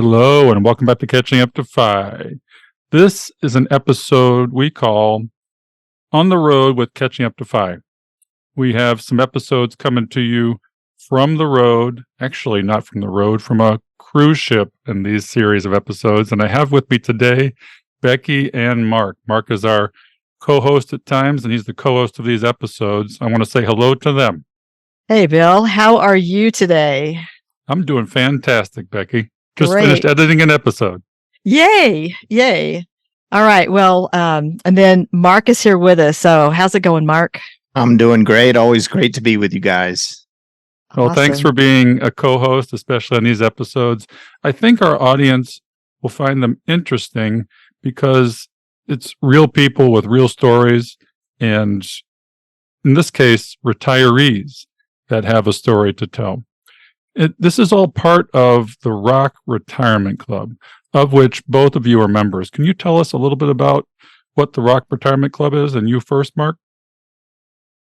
Hello, and welcome back to Catching Up to Fi. This is an episode we call On the Road with Catching Up to Fi. We have some episodes coming to you from the road, actually not from the road, from a cruise ship in these series of episodes. And I have with me today Becky and Mark. Mark is our co-host at times, and he's the co-host of these episodes. I want to say hello to them. Hey, Bill. How are you today? I'm doing fantastic, Becky. Just Great. finished editing an episode. Yay. All right. Well, and then Mark is here with us. So how's it going, Mark? I'm doing great. Always great to be with you guys. Well, thanks for being a co-host, especially on these episodes. I think our audience will find them interesting because it's real people with real stories, and in this case, retirees that have a story to tell. This is all part of the Rock Retirement Club, of which both of you are members. Can you tell us a little bit about what the Rock Retirement Club is? And you first, Mark?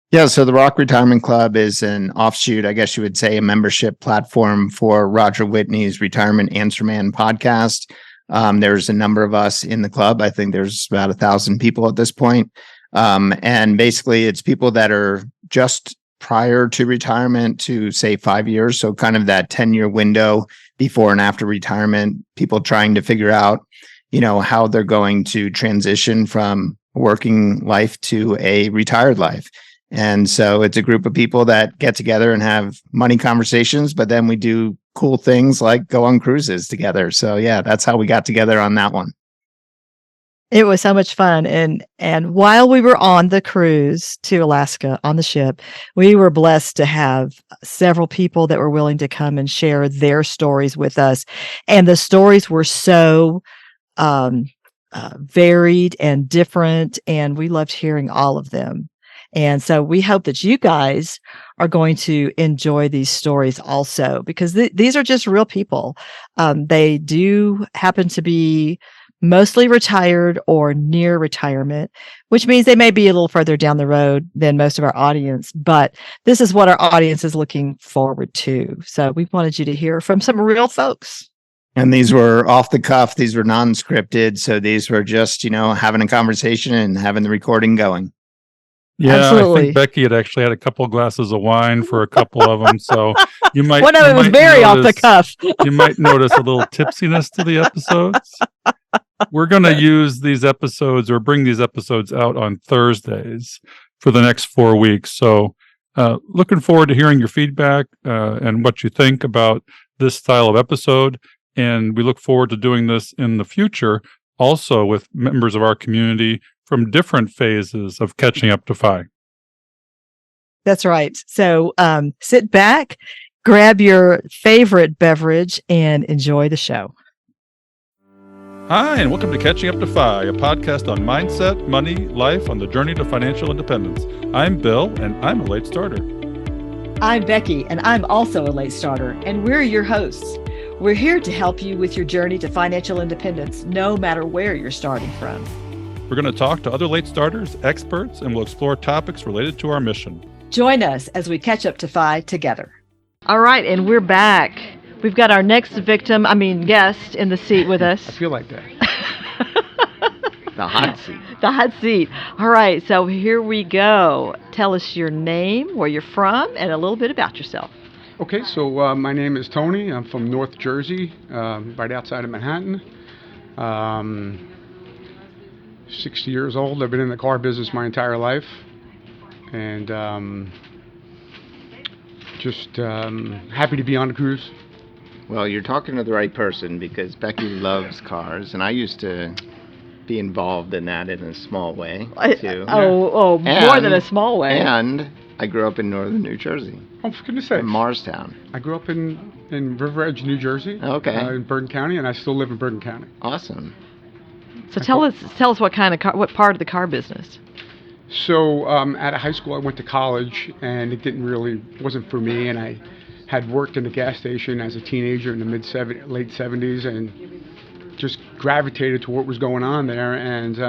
Yeah, so the Rock Retirement Club is an offshoot, I guess you would say, a membership platform for Roger Whitney's Retirement Answer Man podcast. There's a number of us in the club. I think there's about 1,000 people at this point. And basically, it's people that are just prior to retirement to, say, 5 years. So kind of that 10-year window before and after retirement, people trying to figure out, how they're going to transition from working life to a retired life. And so it's a group of people that get together and have money conversations, but then we do cool things like go on cruises together. So yeah, that's how we got together on that one. It was so much fun. And while we were on the cruise to Alaska on the ship, we were blessed to have several people that were willing to come and share their stories with us. And the stories were so varied and different, and we loved hearing all of them. And so we hope that you guys are going to enjoy these stories also, because these are just real people. They do happen to be mostly retired or near retirement, which means they may be a little further down the road than most of our audience, but this is what our audience is looking forward to. So we wanted you to hear from some real folks. And these were off the cuff. These were non-scripted. So these were just, having a conversation and having the recording going. Yeah, Absolutely. I think Becky had actually had a couple of glasses of wine for a couple of them, so you might. One of it was very off the cuff. You might notice a little tipsiness to the episodes. We're going to use these episodes or bring these episodes out on Thursdays for the next 4 weeks. So, looking forward to hearing your feedback and what you think about this style of episode. And we look forward to doing this in the future, also with members of our community from different phases of Catching Up to Fi. That's right. So sit back, grab your favorite beverage, and enjoy the show. Hi, and welcome to Catching Up to Fi, a podcast on mindset, money, life on the journey to financial independence. I'm Bill, and I'm a late starter. I'm Becky, and I'm also a late starter, and we're your hosts. We're here to help you with your journey to financial independence, no matter where you're starting from. We're going to talk to other late starters, experts, and we'll explore topics related to our mission. Join us as we catch up to Fi together. All right, and we're back. We've got our next guest in the seat with us. I feel like that. The hot seat. The hot seat. All right, so here we go. Tell us your name, where you're from, and a little bit about yourself. Okay, so my name is Tony. I'm from North Jersey, right outside of Manhattan. 60 years old. I've been in the car business my entire life. And just happy to be on the cruise. Well, you're talking to the right person because Becky loves cars, and I used to be involved in that in a small way, too. More than a small way. And I grew up in northern New Jersey. Oh, for goodness sake. In Morristown. I grew up in River Edge, New Jersey. Okay. In Bergen County, and I still live in Bergen County. Awesome. So tell us what part of the car business. So out of high school, I went to college, and it wasn't for me, and I had worked in a gas station as a teenager in the late 70s, and just gravitated to what was going on there, and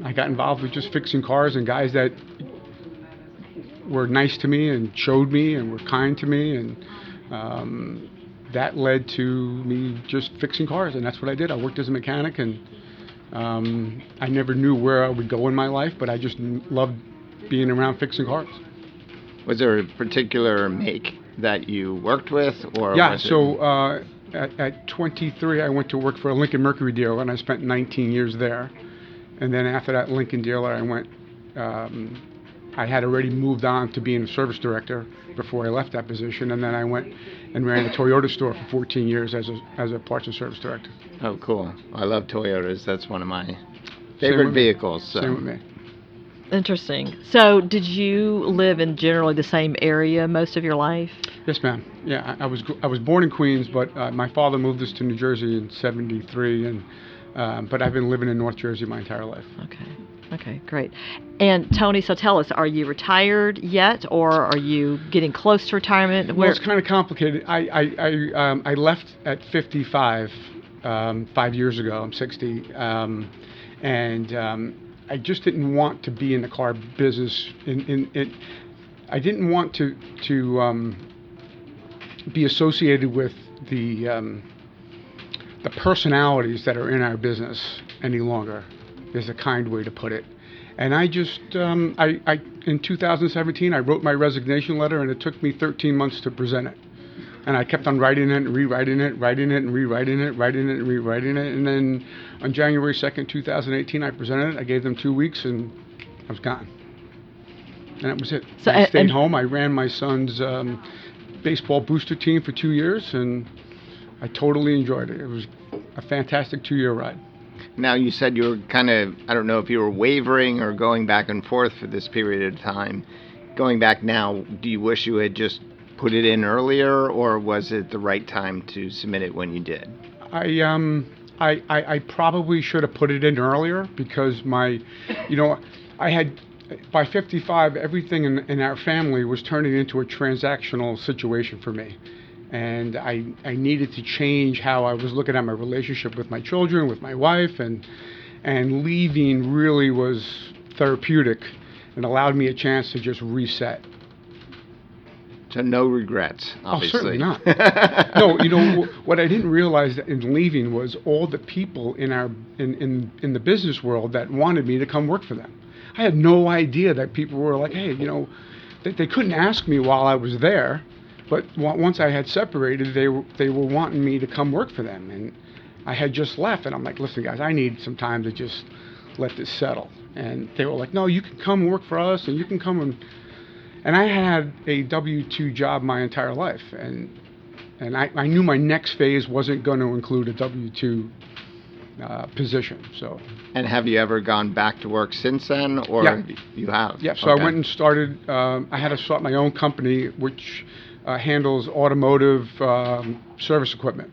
I got involved with just fixing cars and guys that were nice to me and showed me and were kind to me, and that led to me just fixing cars, and that's what I did. I worked as a mechanic, and I never knew where I would go in my life, but I just loved being around fixing cars. Was there a particular make that you worked with, or Yeah, was it... so at 23, I went to work for a Lincoln Mercury dealer, and I spent 19 years there. And then after that Lincoln dealer, I went. I had already moved on to being a service director before I left that position, and then I went and ran a Toyota store for 14 years as a parts and service director. Oh, cool. I love Toyotas. That's one of my favorite vehicles. So. Same with me. Interesting. So did you live in generally the same area most of your life? Yes, ma'am. Yeah, I was born in Queens, but my father moved us to New Jersey in '73, and but I've been living in North Jersey my entire life. Okay, great. And Tony, so tell us, are you retired yet, or are you getting close to retirement? Well, it's kind of complicated. I left at 55 5 years ago. I'm 60, and I just didn't want to be in the car business. I didn't want to be associated with the personalities that are in our business any longer. Is a kind way to put it. And I just, in 2017, I wrote my resignation letter, and it took me 13 months to present it. And I kept on writing it and rewriting it, writing it and rewriting it, writing it and rewriting it. And then on January 2nd, 2018, I presented it. I gave them 2 weeks, and I was gone. And that was it. So, I stayed home. I ran my son's baseball booster team for 2 years, and I totally enjoyed it. It was a fantastic 2-year ride. Now, you said you were kind of, I don't know if you were wavering or going back and forth for this period of time. Going back now, do you wish you had just put it in earlier, or was it the right time to submit it when you did? I probably should have put it in earlier because I had, by 55, everything in our family was turning into a transactional situation for me. And I needed to change how I was looking at my relationship with my children, with my wife, and leaving really was therapeutic and allowed me a chance to just reset. So no regrets, obviously. Oh, certainly not. No, what I didn't realize in leaving was all the people in the business world that wanted me to come work for them. I had no idea that people were like, hey, they couldn't ask me while I was there. But once I had separated, they were wanting me to come work for them, and I had just left, and I'm like, listen, guys, I need some time to just let this settle. And they were like, no, you can come work for us, and you can come and I had a W-2 job my entire life, and I knew my next phase wasn't going to include a W-2 position. So. And have you ever gone back to work since then, or Yeah. You have? Yeah. So okay. I went and started. I had to start my own company, which handles automotive service equipment.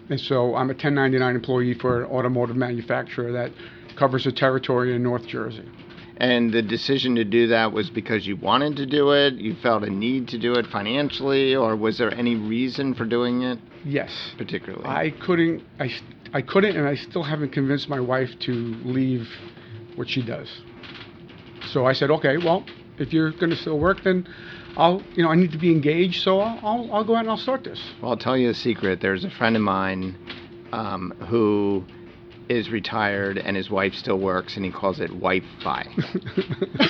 And so I'm a 1099 employee for an automotive manufacturer that covers a territory in North Jersey. And the decision to do that was because you wanted to do it, you felt a need to do it financially, or was there any reason for doing it? Yes. Particularly? I couldn't, and I still haven't convinced my wife to leave what she does. So I said, okay, well, if you're going to still work, then I need to be engaged, so I'll go out and I'll start this. Well, I'll tell you a secret. There's a friend of mine who is retired and his wife still works, and he calls it wife-fi.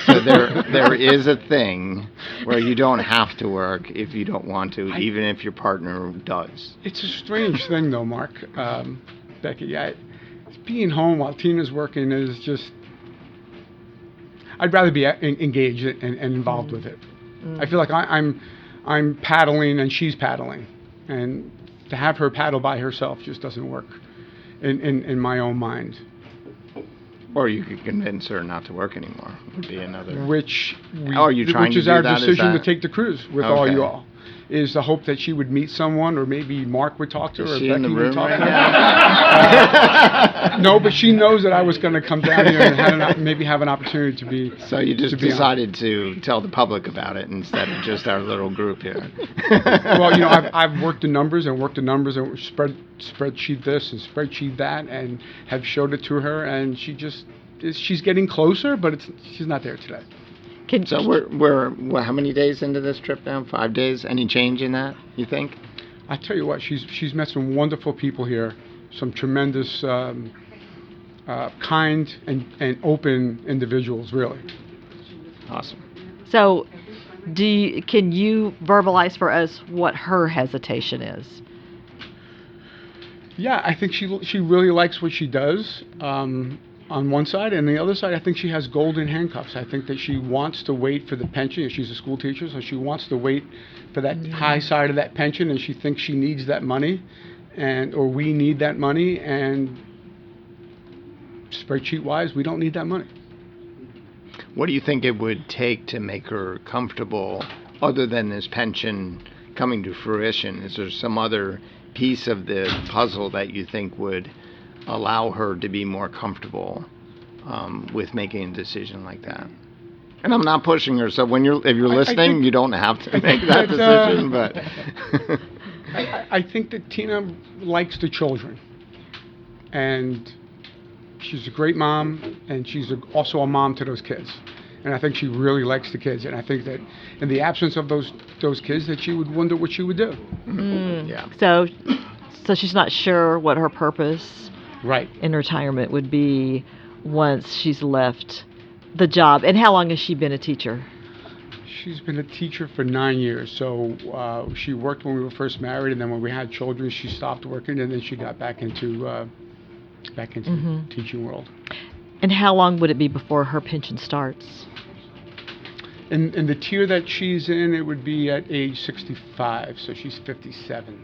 So there is a thing where you don't have to work if you don't want to, even if your partner does. It's a strange thing, though, Mark, Becky. Being home while Tina's working is just... I'd rather be engaged and involved with it. I feel like I'm paddling and she's paddling, and to have her paddle by herself just doesn't work in my own mind. Or you could convince her not to work anymore. Would be another. Which is our decision to take the cruise with all you all. Is the hope that she would meet someone, or maybe Mark would talk to her, or Becky would talk to her. No, but she knows that I was going to come down here and maybe have an opportunity to be. So you just decided to tell the public about it instead of just our little group here. Well, I've worked the numbers and spreadsheet this and spreadsheet that, and have showed it to her, and she's getting closer, but she's not there today. So we're how many days into this trip now? 5 days? Any change in that, you think? I tell you what, she's met some wonderful people here, some tremendous, kind and open individuals, really. Awesome. So, can you verbalize for us what her hesitation is? Yeah, I think she really likes what she does. On one side, and the other side, I think she has golden handcuffs. I think that she wants to wait for the pension. She's a school teacher, so she wants to wait for that high side of that pension, and she thinks she needs that money, or we need that money, and spreadsheet-wise, we don't need that money. What do you think it would take to make her comfortable, other than this pension coming to fruition? Is there some other piece of the puzzle that you think would allow her to be more comfortable with making a decision like that? And I'm not pushing her, so if you're listening, you don't have to make that decision. But I think that Tina likes the children, and she's a great mom, and she's also a mom to those kids. And I think she really likes the kids, and I think that in the absence of those kids, that she would wonder what she would do. Yeah. So she's not sure what her purpose Right. in retirement would be once she's left the job. And how long has she been a teacher? She's been a teacher for 9 years. So she worked when we were first married, and then when we had children, she stopped working, and then she got back into the teaching world. And how long would it be before her pension starts? In the tier that she's in, it would be at age 65, so she's 57.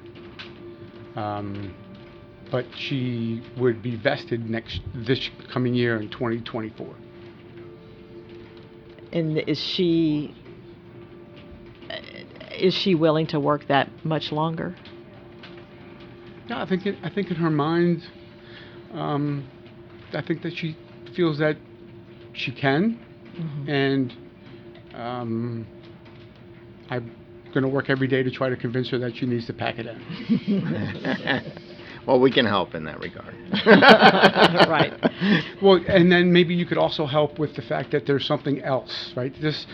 But she would be vested this coming year in 2024. And is she willing to work that much longer? Yeah, I think in her mind, I think that she feels that she can, and I'm going to work every day to try to convince her that she needs to pack it in. Well, we can help in that regard. Right. Well, and then maybe you could also help with the fact that there's something else, right? This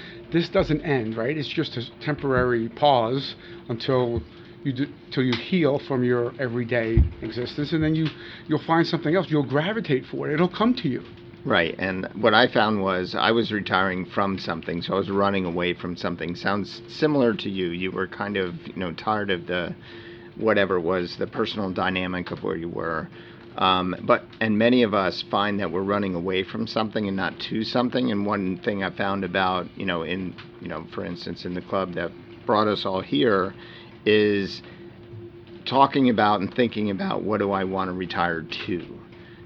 doesn't end, right? It's just a temporary pause until you heal from your everyday existence, and then you'll find something else. You'll gravitate for it. It'll come to you. Right, and what I found was I was retiring from something, so I was running away from something. Sounds similar to you. You were kind of, tired of the whatever was the personal dynamic of where you were. And many of us find that we're running away from something and not to something. And one thing I found about, for instance, in the club that brought us all here is talking about and thinking about, what do I want to retire to?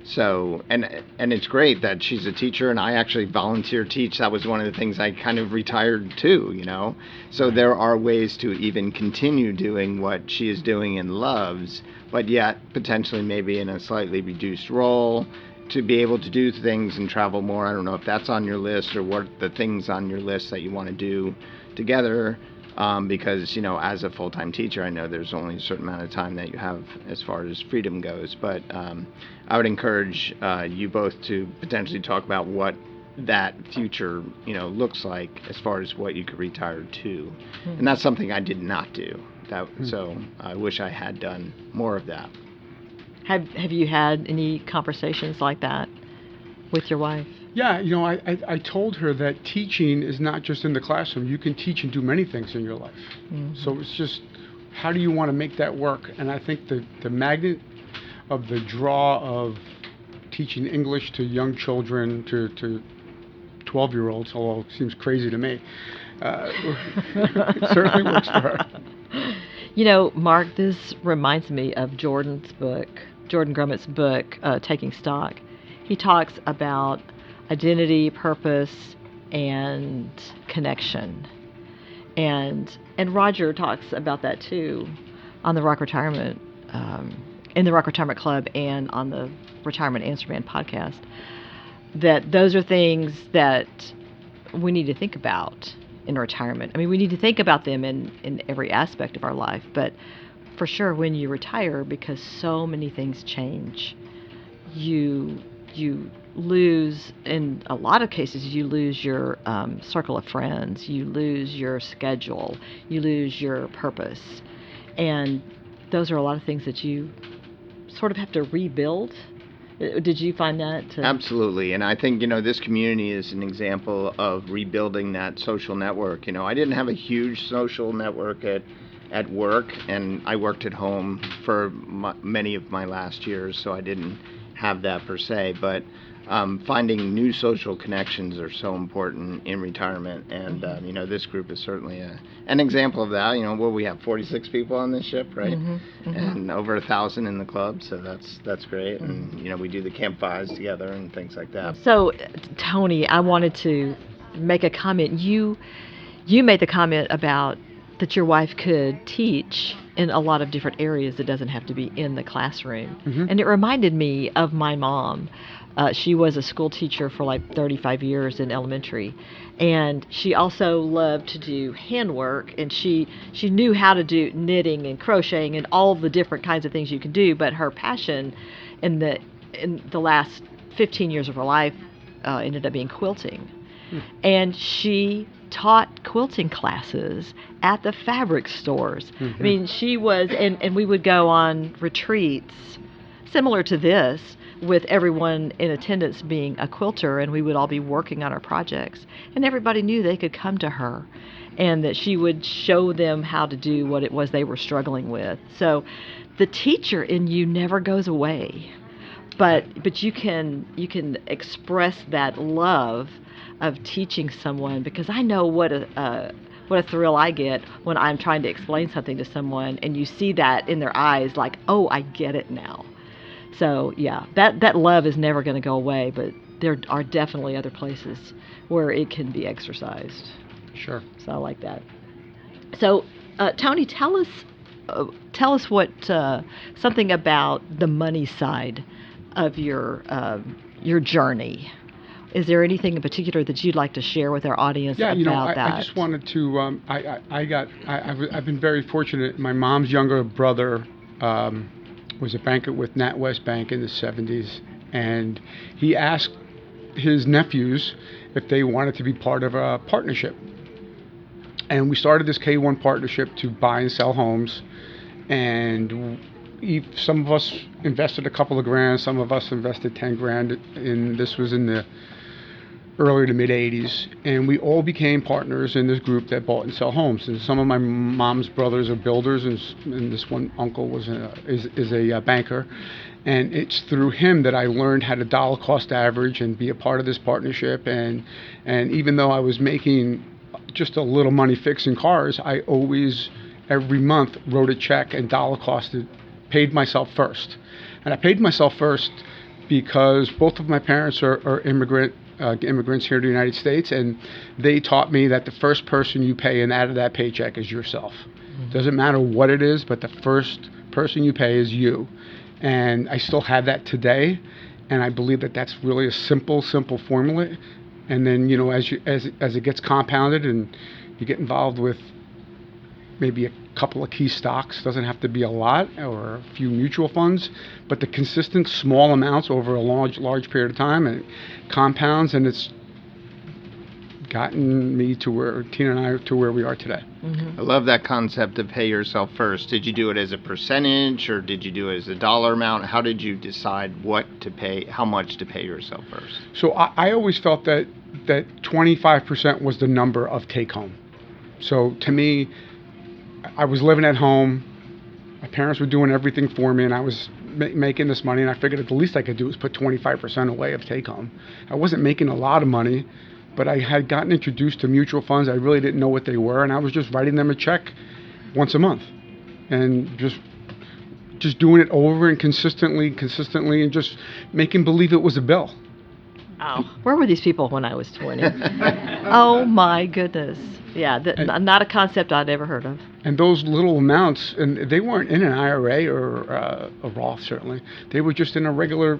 So, and it's great that she's a teacher, and I actually volunteer teach. That was one of the things I kind of retired to, So there are ways to even continue doing what she is doing and loves, but yet potentially maybe in a slightly reduced role, to be able to do things and travel more. I don't know if that's on your list, or what the things on your list that you want to do together. Because, as a full-time teacher, I know there's only a certain amount of time that you have as far as freedom goes. But I would encourage you both to potentially talk about what that future, looks like as far as what you could retire to. And that's something I did not do. So I wish I had done more of that. Have you had any conversations like that with your wife? Yeah, I told her that teaching is not just in the classroom. You can teach and do many things in your life. So it's just, how do you want to make that work? And I think the magnet of the draw of teaching English to young children, to 12-year-olds, although it seems crazy to me, it certainly works for her. Mark, this reminds me of Jordan Grumet's book, Taking Stock. He talks about identity, purpose, and connection. And Roger talks about that too on the Rock Retirement, in the Rock Retirement Club, and on the Retirement Answer Man podcast. That those are things that we need to think about in retirement. I mean, we need to think about them in every aspect of our life, but for sure when you retire, because so many things change, you lose, in a lot of cases, you lose your circle of friends, you lose your schedule, you lose your purpose. And those are a lot of things that you sort of have to rebuild. Did you find that? Absolutely. And I think, this community is an example of rebuilding that social network. I didn't have a huge social network at work, and I worked at home for many of my last years, so I didn't have that per se. But finding new social connections are so important in retirement, and this group is certainly an example of that. We have 46 people on this ship, right? And over 1,000 in the club, so that's great. And we do the camp fires together and things like that. So, Tony, I wanted to make a comment. You made the comment about that your wife could teach in a lot of different areas. It doesn't have to be in the classroom. And it reminded me of my mom. She was a school teacher for like 35 years in elementary, and she also loved to do handwork, and she knew how to do knitting and crocheting and all the different kinds of things you can do. But her passion in the last 15 years of her life ended up being quilting, and she taught quilting classes at the fabric stores. I mean, she was, and we would go on retreats similar to this, with everyone in attendance being a quilter, and we would all be working on our projects, and everybody knew they could come to her and that she would show them how to do what it was they were struggling with. So the teacher in you never goes away, but you can express that love of teaching someone, because I know what a thrill I get when I'm trying to explain something to someone and you see that in their eyes, like, oh, I get it now. So yeah, that love is never going to go away, but there are definitely other places where it can be exercised. Sure. So I like that. So Tony, tell us what something about the money side of your journey. Is there anything in particular that you'd like to share with our audience about that? I just wanted to. I've been very fortunate. My mom's younger brother was a banker with NatWest Bank in the 70s, and he asked his nephews if they wanted to be part of a partnership. And we started this K1 partnership to buy and sell homes, and some of us invested a couple of grand, some of us invested 10 grand, and this was in the early to mid 80s, and we all became partners in this group that bought and sell homes. And some of my mom's brothers are builders, and this one uncle is a banker, and it's through him that I learned how to dollar cost average and be a part of this partnership. And even though I was making just a little money fixing cars, I always every month wrote a check and dollar costed, paid myself first. And I paid myself first because both of my parents are immigrants here in the United States, and they taught me that the first person you pay and out of that paycheck is yourself. Doesn't matter what it is, but the first person you pay is you. And I still have that today, and I believe that that's really a simple formula. And then as it gets compounded and you get involved with maybe a couple of key stocks, doesn't have to be a lot, or a few mutual funds, but the consistent small amounts over a large period of time, and it compounds, and it's gotten me to where Tina and I to where we are today. I love that concept of pay yourself first. Did you do it as a percentage, or did you do it as a dollar amount? How did you decide what to pay, how much to pay yourself first? So I always felt that 25% was the number of take home. So to me, I was living at home, my parents were doing everything for me, and I was making this money, and I figured the least I could do was put 25% away of take home. I wasn't making a lot of money, but I had gotten introduced to mutual funds. I really didn't know what they were, and I was just writing them a check once a month, and just doing it over and consistently, and just making believe it was a bill. Oh, where were these people when I was 20? Oh my goodness. Yeah, not a concept I'd ever heard of. And those little amounts, and they weren't in an IRA or a Roth, certainly. They were just in a regular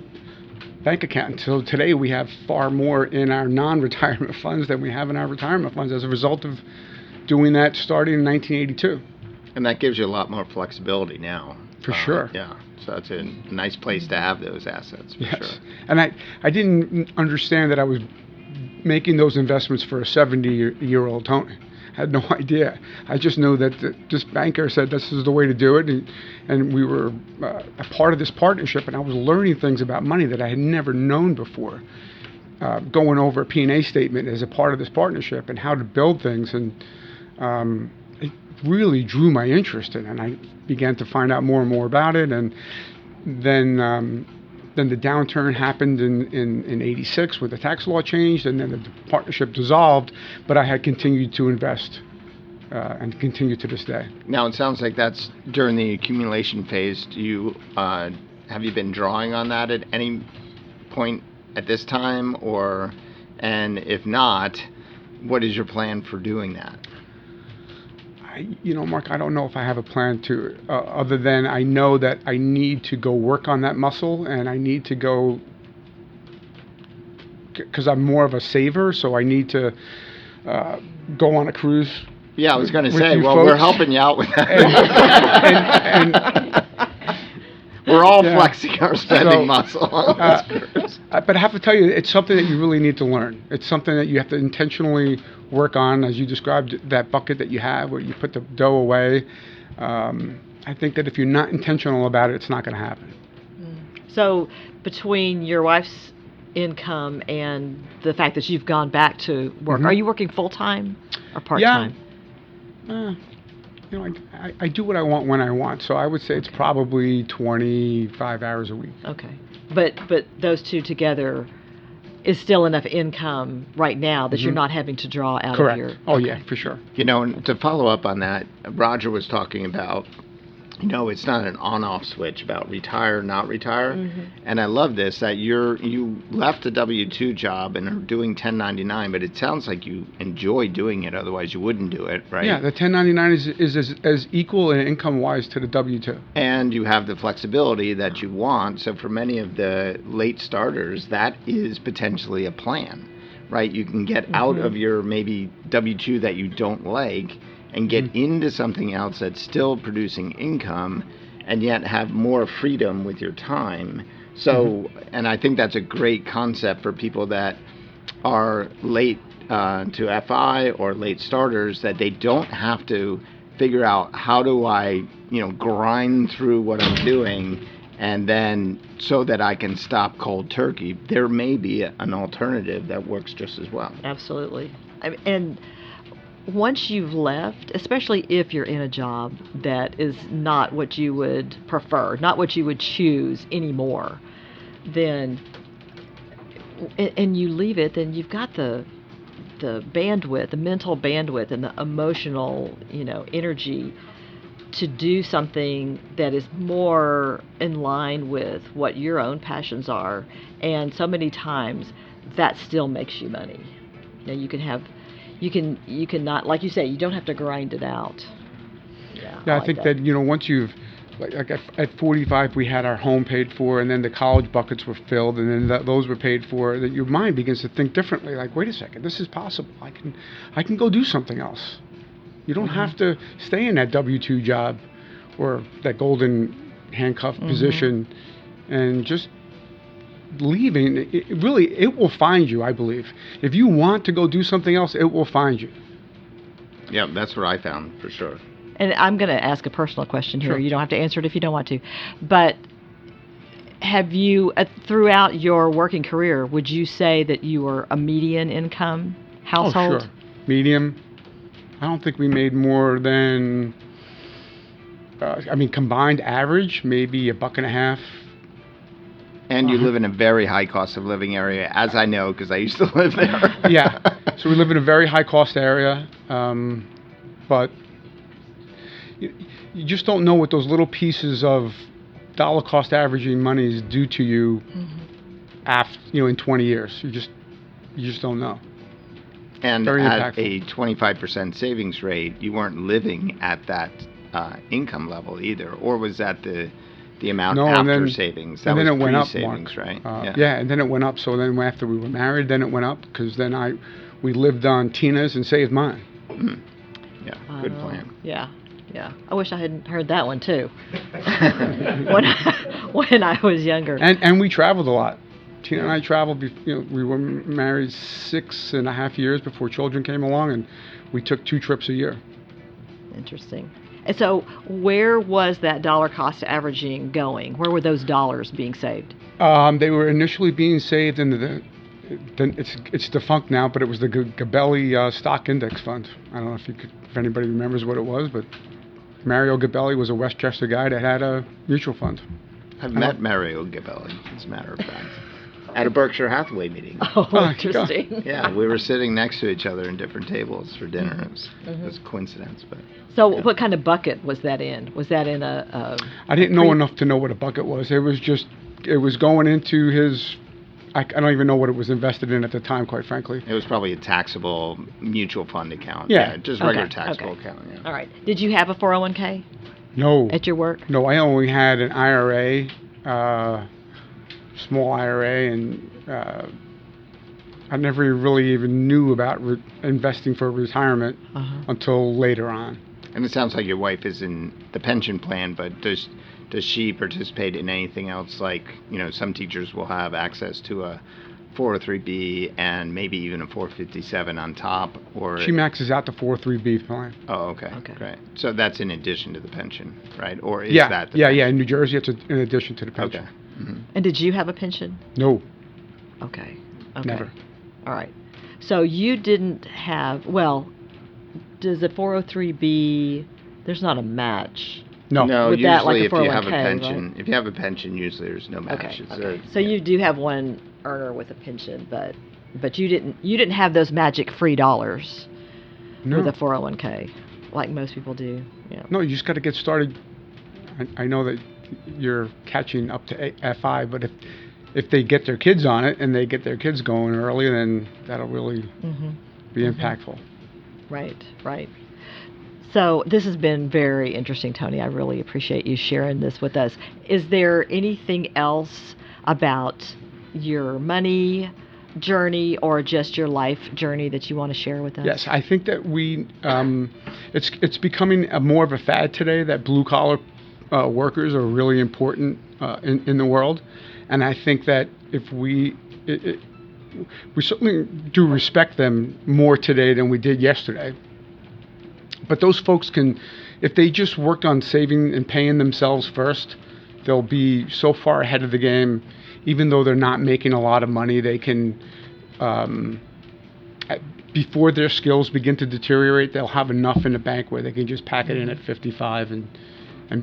bank account. So today we have far more in our non-retirement funds than we have in our retirement funds as a result of doing that starting in 1982. And that gives you a lot more flexibility now. For sure. Yeah. So it's a nice place to have those assets, for sure. And I didn't understand that I was making those investments for a 70-year-old Tony. had no idea. I just know that this banker said this is the way to do it, and we were a part of this partnership, and I was learning things about money that I had never known before. Going over a P&A statement as a part of this partnership and how to build things, and it really drew my interest in it, and I began to find out more and more about it. And then the downturn happened in 86 when the tax law changed, and then the partnership dissolved, but I had continued to invest and continue to this day. Now, it sounds like that's during the accumulation phase. Do you have you been drawing on that at any point at this time, and if not, what is your plan for doing that? Mark, I don't know if I have a plan to, other than I know that I need to go work on that muscle, and I need to go, because I'm more of a saver, so I need to go on a cruise. Yeah, I was going to say, well, folks. We're helping you out with that. and we're all flexing our spending muscle on this cruise. But I have to tell you, it's something that you really need to learn. It's something that you have to intentionally work on, as you described, that bucket that you have where you put the dough away. I think that if you're not intentional about it, it's not going to happen. So between your wife's income and the fact that you've gone back to work, are you working full-time or part-time? Yeah. I do what I want when I want, so I would say it's probably 25 hours a week. Okay. But those two together is still enough income right now that you're not having to draw out Correct. of your... Oh, yeah, for sure. And to follow up on that, Roger was talking about, it's not an on-off switch about retire, not retire. And I love this, that you left a W-2 job and are doing 1099, but it sounds like you enjoy doing it, otherwise you wouldn't do it, right? Yeah, the 1099 is as equal in income-wise to the W-2. And you have the flexibility that you want, so for many of the late starters, that is potentially a plan, right? You can get out of your maybe W-2 that you don't like and get into something else that's still producing income and yet have more freedom with your time. So, and I think that's a great concept for people that are late to FI or late starters, that they don't have to figure out how do I, grind through what I'm doing and then so that I can stop cold turkey. There may be an alternative that works just as well. Absolutely. And once you've left, especially if you're in a job that is not what you would prefer, not what you would choose anymore, then, and you leave it, then you've got the bandwidth, the mental bandwidth and the emotional, energy to do something that is more in line with what your own passions are. And so many times that still makes you money. You can not, like you say, you don't have to grind it out. Yeah, I think that once you've, like at 45, we had our home paid for, and then the college buckets were filled, and then those were paid for. That your mind begins to think differently. Like, wait a second, this is possible. I can go do something else. You don't have to stay in that W-2 job or that golden handcuff position, and just leaving. It will find you, I believe. If you want to go do something else, it will find you. Yeah, that's what I found for sure. And I'm going to ask a personal question here. Sure. You don't have to answer it if you don't want to. But have you, throughout your working career, would you say that you were a median income household? Oh, sure. Medium. I don't think we made more than, combined average, maybe $1.50. And you live in a very high cost of living area, as I know, because I used to live there. Yeah. So we live in a very high cost area, but you just don't know what those little pieces of dollar cost averaging monies do to you after, in 20 years. You just don't know. And very at impactful. a 25% savings rate, you weren't living at that income level either, or was that the amount after savings? That and then was it went up, savings, Mark. right? Yeah, and then it went up. So then after we were married, then it went up because then we lived on Tina's and saved mine. Yeah, good plan. Yeah. I wish I hadn't heard that one too. when I was younger. And we traveled a lot. Tina and I traveled. We were married 6.5 years before children came along, and we took 2 trips a year. Interesting. And so where was that dollar cost averaging going? Where were those dollars being saved? They were initially being saved in it's defunct now, but it was the Gabelli Stock Index Fund. I don't know if anybody remembers what it was, but Mario Gabelli was a Westchester guy that had a mutual fund. I've met Mario Gabelli, as a matter of fact, at a Berkshire Hathaway meeting. Oh, interesting. Yeah, we were sitting next to each other in different tables for dinner. It was a coincidence, but. So what kind of bucket was that in? Was that in a I didn't know enough to know what a bucket was. It was going into his, I don't even know what it was invested in at the time, quite frankly. It was probably a taxable mutual fund account. Yeah. Just regular taxable account. Yeah. All right. Did you have a 401k No. at your work? No, I only had an IRA, small IRA, and I never really even knew about investing for retirement until later on. And it sounds like your wife is in the pension plan, but does she participate in anything else? Like, some teachers will have access to a 403B and maybe even a 457 on top, or she maxes out the 403B plan. Oh, okay. Great. So that's in addition to the pension, right? Or is that the pension? Yeah. In New Jersey, it's in addition to the pension. Okay. Mm-hmm. And did you have a pension? No. Okay. Never. All right. So you didn't have, does the 403B, there's not a match? No, with usually that, like a if you have a 401k, pension, right? if you have a pension, usually there's no match. Okay. So you do have one earner with a pension, but you didn't have those magic free dollars with a 401k like most people do. Yeah. No, you just got to get started. I know that you're catching up to FI, but if they get their kids on it and they get their kids going early, then that'll really be impactful. Right. So this has been very interesting, Tony. I really appreciate you sharing this with us. Is there anything else about your money journey or just your life journey that you want to share with us? Yes, I think that it's becoming more of a fad today that blue collar workers are really important in the world, and I think that if we certainly do respect them more today than we did yesterday. But those folks can, if they just worked on saving and paying themselves first, they'll be so far ahead of the game. Even though they're not making a lot of money, they can, before their skills begin to deteriorate, they'll have enough in the bank where they can just pack it in at 55 and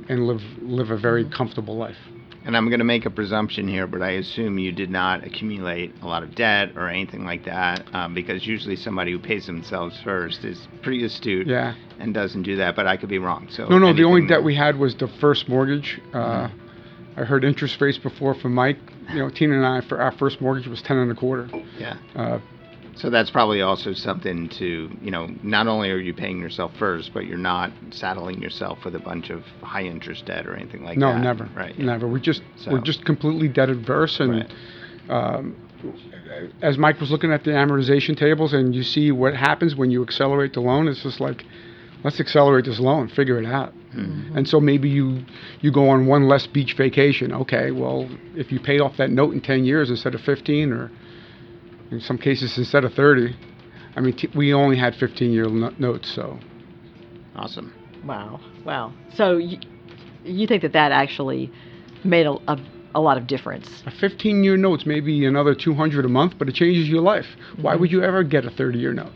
live a very comfortable life. And I'm going to make a presumption here, but I assume you did not accumulate a lot of debt or anything like that, because usually somebody who pays themselves first is pretty astute and doesn't do that, but I could be wrong. So No, the only debt we had was the first mortgage. I heard interest rates before from Mike. Tina and I, for our first mortgage was 10 1/4. Yeah. So that's probably also something to, not only are you paying yourself first, but you're not saddling yourself with a bunch of high interest debt or anything like that. No, never. Right. Never. We're just completely debt adverse. And as Mike was looking at the amortization tables and you see what happens when you accelerate the loan, it's just like, let's accelerate this loan, figure it out. Mm-hmm. And so maybe you go on one less beach vacation. Okay, well, if you pay off that note in 10 years instead of 15, or in some cases instead of 30, I mean, we only had 15-year notes, so. Awesome. Wow. So you think that actually made a lot of difference? A 15-year note's maybe another $200 a month, but it changes your life. Mm-hmm. Why would you ever get a 30-year note?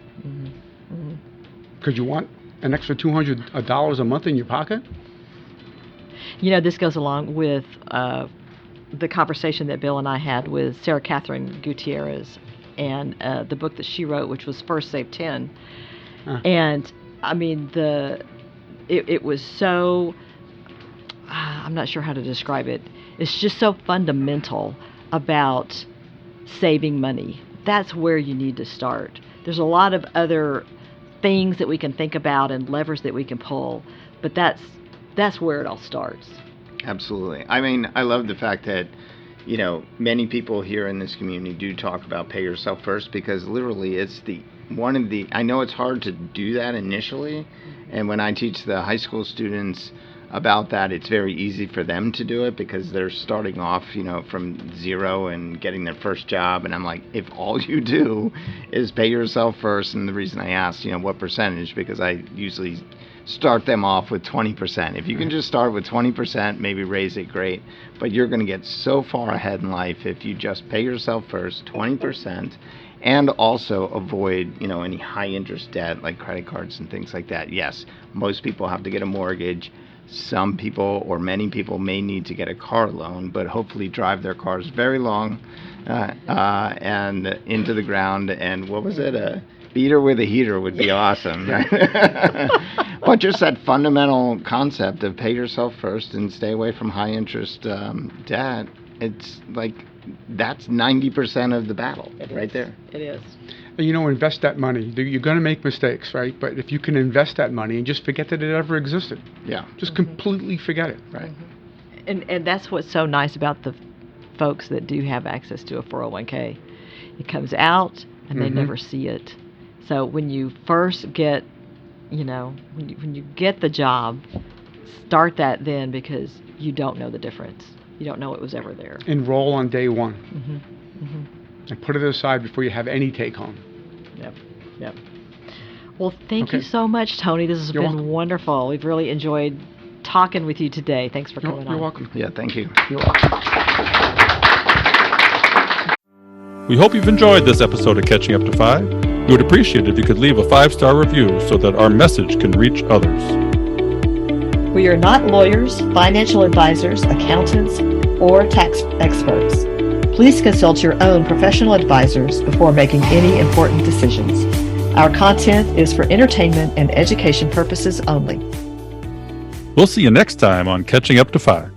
Because you want an extra $200 a month in your pocket? This goes along with the conversation that Bill and I had with Sarah Catherine Gutierrez and the book that she wrote, which was First Save 10. And I mean, it was so, I'm not sure how to describe it. It's just so fundamental about saving money. That's where you need to start. There's a lot of other things that we can think about and levers that we can pull, but that's where it all starts. Absolutely. I mean, I love the fact that, many people here in this community do talk about pay yourself first, because literally it's I know it's hard to do that initially. And when I teach the high school students, about that. It's very easy for them to do it because they're starting off, from zero and getting their first job. And I'm like, if all you do is pay yourself first, and the reason I asked, what percentage, because I usually start them off with 20%. If you can just start with 20%, maybe raise it, great. But you're going to get so far ahead in life if you just pay yourself first, 20%, and also avoid, any high interest debt like credit cards and things like that. Yes, most people have to get a mortgage. Some people or many people may need to get a car loan, but hopefully drive their cars very long and into the ground. And what was it? A beater with a heater would be awesome. But just that fundamental concept of pay yourself first and stay away from high interest debt, it's like that's 90% of the battle right there. It is. Invest that money. You're going to make mistakes, right? But if you can invest that money and just forget that it ever existed. Yeah. Just completely forget it, right? And that's what's so nice about the folks that do have access to a 401k. It comes out and they never see it. So when you first get, when you get the job, start that then, because you don't know the difference. You don't know it was ever there. Enroll on day one. And put it aside before you have any take home. Yep. Well, thank you so much, Tony. This has been welcome. Wonderful. We've really enjoyed talking with you today. Thanks for coming on. You're welcome. Yeah, thank you. You're welcome. We hope you've enjoyed this episode of Catching Up to 5. We would appreciate it if you could leave a 5-star review so that our message can reach others. We are not lawyers, financial advisors, accountants, or tax experts. Please consult your own professional advisors before making any important decisions. Our content is for entertainment and education purposes only. We'll see you next time on Catching Up to 5.